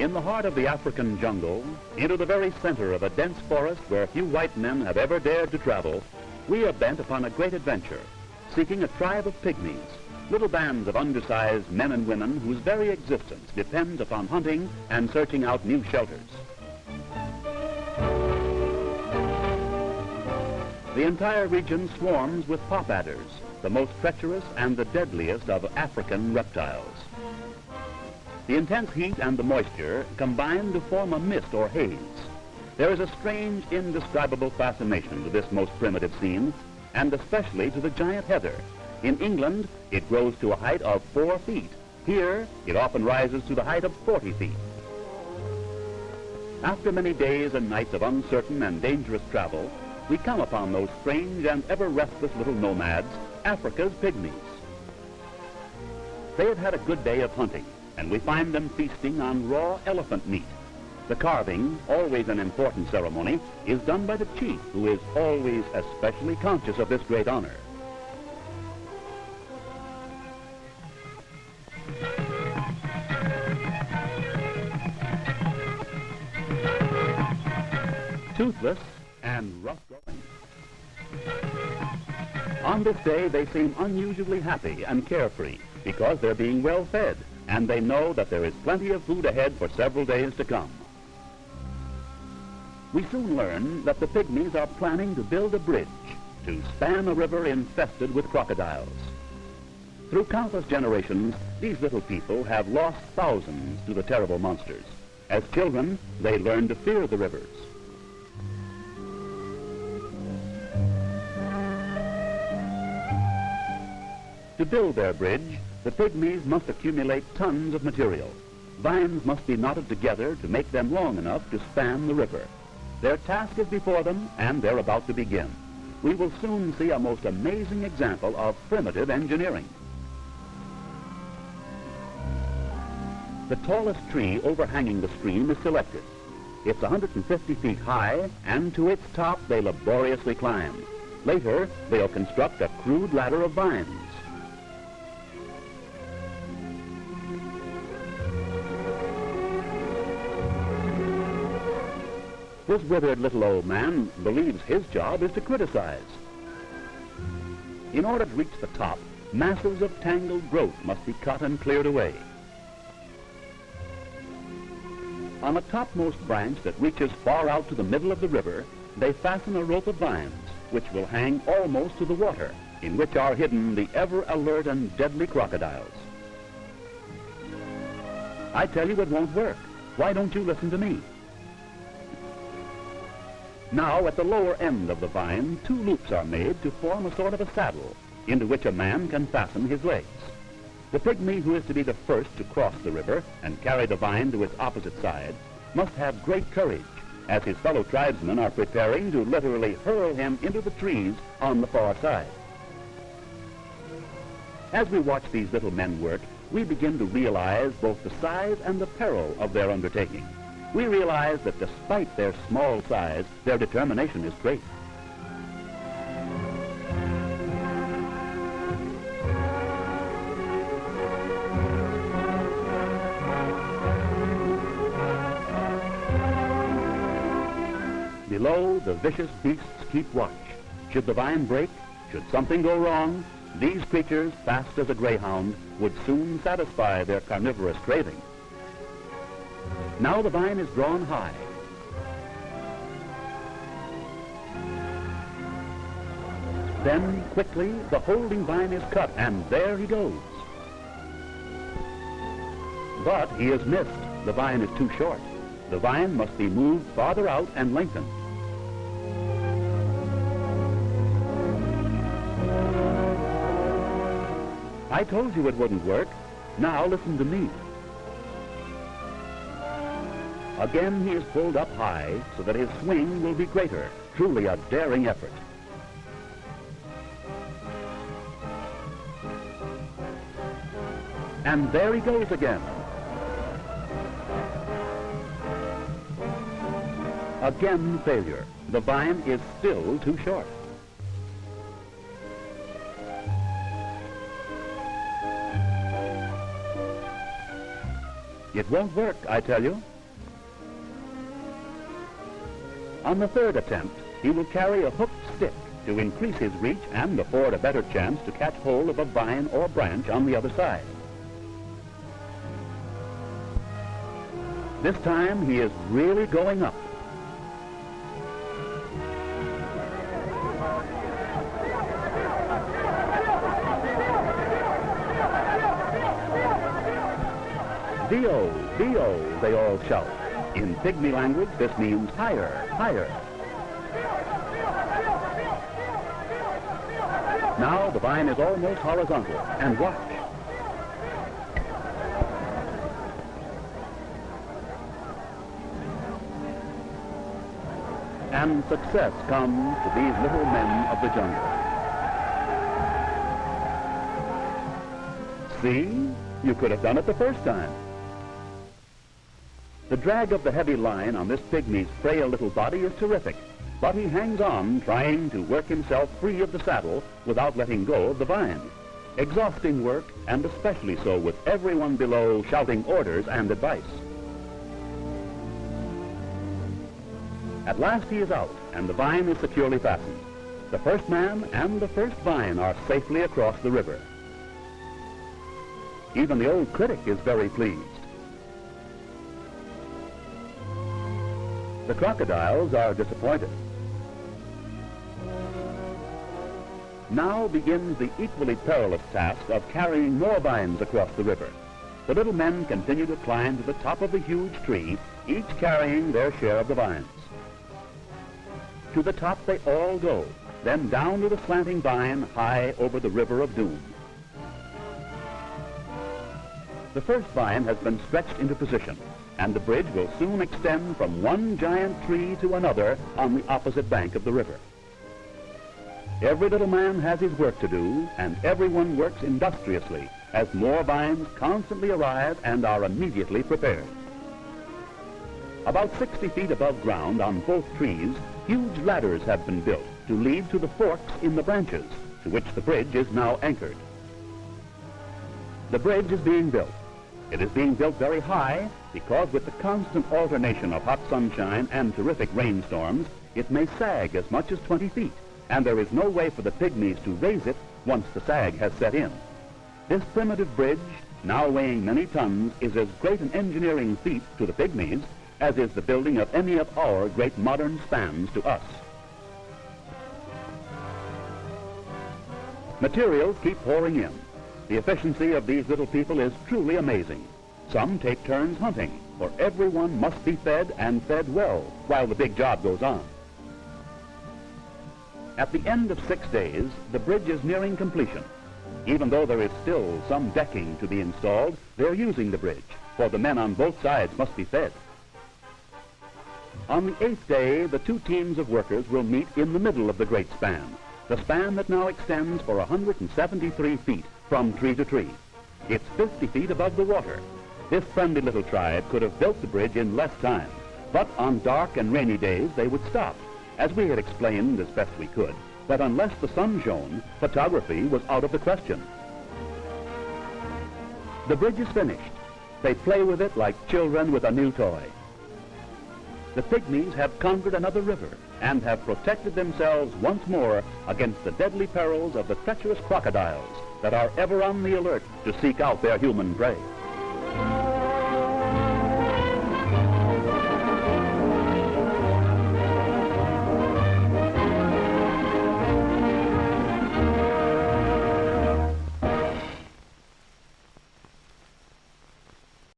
In the heart of the African jungle, into the very center of a dense forest where few white men have ever dared to travel, we are bent upon a great adventure, seeking a tribe of pygmies, little bands of undersized men and women whose very existence depends upon hunting and searching out new shelters. The entire region swarms with pop adders, the most treacherous and the deadliest of African reptiles. The intense heat and the moisture combine to form a mist or haze. There is a strange, indescribable fascination to this most primitive scene, and especially to the giant heather. In England, it grows to a height of 4 feet. Here, it often rises to the height of 40 feet. After many days and nights of uncertain and dangerous travel, we come upon those strange and ever-restless little nomads, Africa's pygmies. They have had a good day of hunting, and we find them feasting on raw elephant meat. The carving, always an important ceremony, is done by the chief, who is always especially conscious of this great honor. Toothless and rough-going. On this day, they seem unusually happy and carefree because they're being well fed, and they know that there is plenty of food ahead for several days to come. We soon learn that the pygmies are planning to build a bridge to span a river infested with crocodiles. Through countless generations, these little people have lost thousands to the terrible monsters. As children, they learn to fear the rivers. To build their bridge, the pygmies must accumulate tons of material. Vines must be knotted together to make them long enough to span the river. Their task is before them, and they're about to begin. We will soon see a most amazing example of primitive engineering. The tallest tree overhanging the stream is selected. It's 150 feet high, and to its top they laboriously climb. Later, they'll construct a crude ladder of vines. This withered little old man believes his job is to criticize. In order to reach the top, masses of tangled growth must be cut and cleared away. On a topmost branch that reaches far out to the middle of the river, they fasten a rope of vines, which will hang almost to the water, in which are hidden the ever-alert and deadly crocodiles. I tell you it won't work. Why don't you listen to me? Now, at the lower end of the vine, 2 loops are made to form a sort of a saddle, into which a man can fasten his legs. The pygmy who is to be the first to cross the river and carry the vine to its opposite side must have great courage, as his fellow tribesmen are preparing to literally hurl him into the trees on the far side. As we watch these little men work, we begin to realize both the size and the peril of their undertaking. We realize that despite their small size, their determination is great. Below, the vicious beasts keep watch. Should the vine break, should something go wrong, these creatures, fast as a greyhound, would soon satisfy their carnivorous craving. Now the vine is drawn high. Then, quickly, the holding vine is cut, and there he goes. But he is missed. The vine is too short. The vine must be moved farther out and lengthened. I told you it wouldn't work. Now listen to me. Again, he is pulled up high so that his swing will be greater. Truly a daring effort. And there he goes again. Again, failure. The vine is still too short. It won't work, I tell you. On the third attempt, he will carry a hooked stick to increase his reach and afford a better chance to catch hold of a vine or branch on the other side. This time he is really going up. Dio, Dio, they all shout. In pygmy language, this means higher, higher. Now the vine is almost horizontal, and watch. And success comes to these little men of the jungle. See? You could have done it the first time. The drag of the heavy line on this pygmy's frail little body is terrific, but he hangs on, trying to work himself free of the saddle without letting go of the vine. Exhausting work, and especially so with everyone below shouting orders and advice. At last he is out, and the vine is securely fastened. The first man and the first vine are safely across the river. Even the old critic is very pleased. The crocodiles are disappointed. Now begins the equally perilous task of carrying more vines across the river. The little men continue to climb to the top of the huge tree, each carrying their share of the vines. To the top they all go, then down to the slanting vine high over the river of doom. The first vine has been stretched into position, and the bridge will soon extend from one giant tree to another on the opposite bank of the river. Every little man has his work to do, and everyone works industriously as more vines constantly arrive and are immediately prepared. About 60 feet above ground on both trees, huge ladders have been built to lead to the forks in the branches, to which the bridge is now anchored. The bridge is being built. It is being built very high because with the constant alternation of hot sunshine and terrific rainstorms, it may sag as much as 20 feet, and there is no way for the pygmies to raise it once the sag has set in. This primitive bridge, now weighing many tons, is as great an engineering feat to the pygmies as is the building of any of our great modern spans to us. Materials keep pouring in. The efficiency of these little people is truly amazing. Some take turns hunting, for everyone must be fed and fed well while the big job goes on. At the end of 6 days, the bridge is nearing completion. Even though there is still some decking to be installed, they're using the bridge, for the men on both sides must be fed. On the 8th day, the two teams of workers will meet in the middle of the great span, the span that now extends for 173 feet from tree to tree. It's 50 feet above the water. This friendly little tribe could have built the bridge in less time, but on dark and rainy days they would stop, as we had explained as best we could, that unless the sun shone, photography was out of the question. The bridge is finished. They play with it like children with a new toy. The pygmies have conquered another river and have protected themselves once more against the deadly perils of the treacherous crocodiles that are ever on the alert to seek out their human prey.